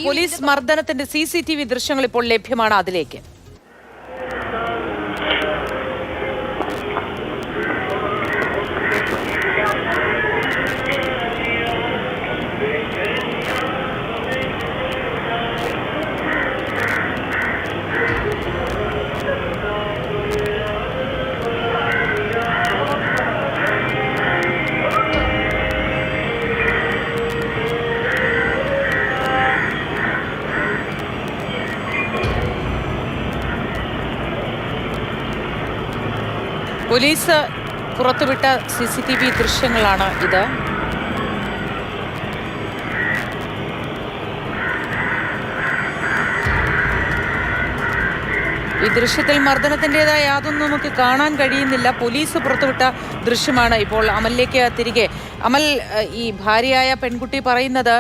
Police മർദ്ദനത്തിന്റെ CCTV ദൃശ്യങ്ങൾ ഇപ്പോൾ ലഭ്യമാണ്. അതിലേക്ക് പോലീസ് പുറത്തുവിട്ട CCTV ദൃശ്യങ്ങളാണ് ഇത്. ഈ ദൃശ്യത്തിൽ മർദ്ദനത്തിൻ്റെതായ യാതൊന്നും നമുക്ക് കാണാൻ കഴിയുന്നില്ല. പോലീസ് പുറത്തുവിട്ട ദൃശ്യമാണ്. ഇപ്പോൾ അമലിലേക്ക് തിരികെ. അമൽ, ഈ ഭാര്യയായ പെൺകുട്ടി പറയുന്നത്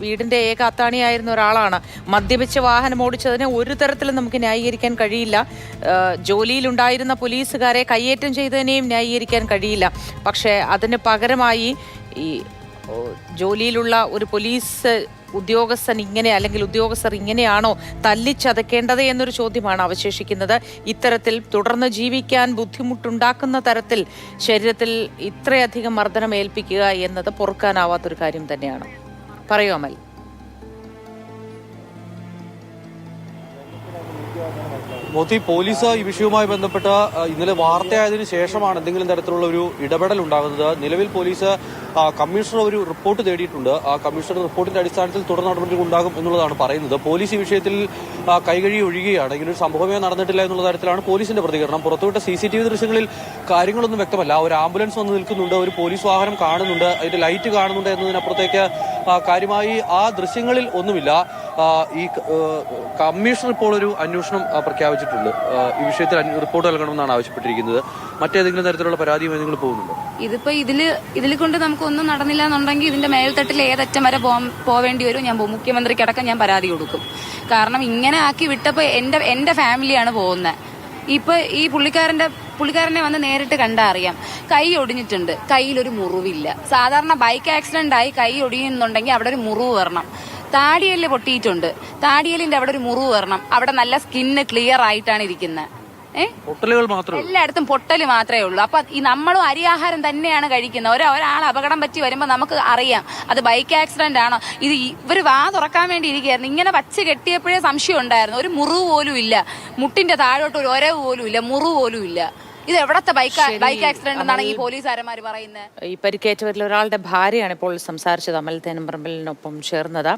വീടിന്റെ ഏക അത്താണിയായിരുന്ന ഒരാളാണ്. മദ്യപിച്ച് വാഹനം ഓടിച്ചതിനെ ഒരു തരത്തിലും നമുക്ക് ന്യായീകരിക്കാൻ കഴിയില്ല. ജോലിയിലുണ്ടായിരുന്ന പോലീസുകാരെ കയ്യേറ്റം ചെയ്തതിനെയും ന്യായീകരിക്കാൻ കഴിയില്ല. പക്ഷേ അതിന് പകരമായി ഈ ജോലിയിലുള്ള ഒരു പോലീസ് ഉദ്യോഗസ്ഥൻ ഇങ്ങനെ അല്ലെങ്കിൽ ഉദ്യോഗസ്ഥർ ഇങ്ങനെയാണോ തല്ലിച്ചതക്കേണ്ടത് എന്നൊരു ചോദ്യമാണ് അവശേഷിക്കുന്നത്. ഇത്തരത്തിൽ തുടർന്ന് ജീവിക്കാൻ ബുദ്ധിമുട്ടുണ്ടാക്കുന്ന തരത്തിൽ ശരീരത്തിൽ ഇത്രയധികം മർദ്ദനം ഏൽപ്പിക്കുക എന്നത് പൊറുക്കാനാവാത്തൊരു കാര്യം തന്നെയാണ്. പറയൂ അമൽ. മോത്തി, പോലീസ് ഈ വിഷയവുമായി ബന്ധപ്പെട്ട് ഇന്നലെ വാർത്തയായതിനു ശേഷമാണ് എന്തെങ്കിലും തരത്തിലുള്ള ഒരു ഇടപെടൽ ഉണ്ടാകുന്നത്. നിലവിൽ പോലീസ് കമ്മീഷണർ ഒരു റിപ്പോർട്ട് തേടിയിട്ടുണ്ട്. ആ കമ്മീഷണർ റിപ്പോർട്ടിന്റെ അടിസ്ഥാനത്തിൽ തുടർ നടപടികൾ ഉണ്ടാകും എന്നുള്ളതാണ് പറയുന്നത്. പോലീസ് ഈ വിഷയത്തിൽ കൈകഴുകി ഒഴിയുകയാണ്. ഇങ്ങനൊരു സംഭവമേ നടന്നിട്ടില്ല എന്നുള്ള തരത്തിലാണ് പോലീസിന്റെ പ്രതികരണം. പുറത്തുവിട്ട CCTV ദൃശ്യങ്ങളിൽ കാര്യങ്ങളൊന്നും വ്യക്തമല്ല. ഒരു ആംബുലൻസ് വന്ന് നിൽക്കുന്നുണ്ട്, ഒരു പോലീസ് വാഹനം കാണുന്നുണ്ട്, അതിന്റെ ലൈറ്റ് കാണുന്നുണ്ട് എന്നതിനപ്പുറത്തേക്ക് കാര്യമായി ആ ദൃശ്യങ്ങളിൽ ഒന്നുമില്ല. ഈ കമ്മീഷണർ ഇപ്പോൾ ഒരു അന്വേഷണം പ്രഖ്യാപിച്ചിട്ടുണ്ട്. ഈ വിഷയത്തിൽ റിപ്പോർട്ട് നൽകണമെന്നാണ് ആവശ്യപ്പെട്ടിരിക്കുന്നത്. മറ്റേതെങ്കിലും തരത്തിലുള്ള പരാതിയുമായി നിങ്ങൾ പോകുന്നുണ്ടോ? ഇതിപ്പോ ഇതിൽ കൊണ്ട് നമുക്കൊന്നും നടന്നില്ല എന്നുണ്ടെങ്കിൽ ഇതിന്റെ മേൽത്തട്ടിൽ ഏതറ്റം വരെ പോവേണ്ടി വരും. ഞാൻ പോകും, മുഖ്യമന്ത്രിക്കടക്കം ഞാൻ പരാതി കൊടുക്കും. കാരണം ഇങ്ങനെ ആക്കി വിട്ടപ്പോ എന്റെ ഫാമിലിയാണ് പോകുന്നത്. ഇപ്പൊ ഈ പുള്ളിക്കാരനെ വന്ന് നേരിട്ട് കണ്ടാ അറിയാം. കൈ ഒടിഞ്ഞിട്ടുണ്ട്, കയ്യിലൊരു മുറിവില്ല. സാധാരണ ബൈക്ക് ആക്സിഡന്റ് ആയി കൈ ഒടിയുന്നുണ്ടെങ്കിൽ അവിടെ ഒരു മുറിവ് വരണം. താടിയെല്ല് പൊട്ടിയിട്ടുണ്ട്, താടിയെല്ലിന്റെ അവിടെ ഒരു മുറിവ് വരണം. അവിടെ നല്ല സ്കിന്ന് ക്ലിയർ ആയിട്ടാണ് ഇരിക്കുന്നത്. എല്ലായിടത്തും പൊട്ടല് മാത്രമേ ഉള്ളൂ. അപ്പൊ ഈ നമ്മളും അരിയാഹാരം തന്നെയാണ് കഴിക്കുന്നത്. ഒരാൾ അപകടം പറ്റി വരുമ്പോ നമുക്ക് അറിയാം അത് ബൈക്ക് ആക്സിഡന്റ് ആണോ. ഇത് ഇവര് വാ തുറക്കാൻ വേണ്ടി ഇരിക്കുകയായിരുന്നു. ഇങ്ങനെ വച്ച് കെട്ടിയപ്പോഴേ സംശയം ഉണ്ടായിരുന്നു. ഒരു മുറിവ് പോലും ഇല്ല, മുട്ടിന്റെ താഴോട്ട് ഒരു ഒരവ് പോലും ഇല്ല, മുറിവ് പോലും ഇല്ല. ഇത് എവിടത്തെ ബൈക്ക് ആക്സിഡന്റ് എന്നാണ് ഈ പോലീസുകാരന്മാർ പറയുന്നത്. ഈ പരിക്കേറ്റവരിൽ ഒരാളുടെ ഭാര്യയാണ് ഇപ്പോൾ സംസാരിച്ചത്. അമൽ തേനമ്പറമ്പിലിനൊപ്പം ചേർന്നത്.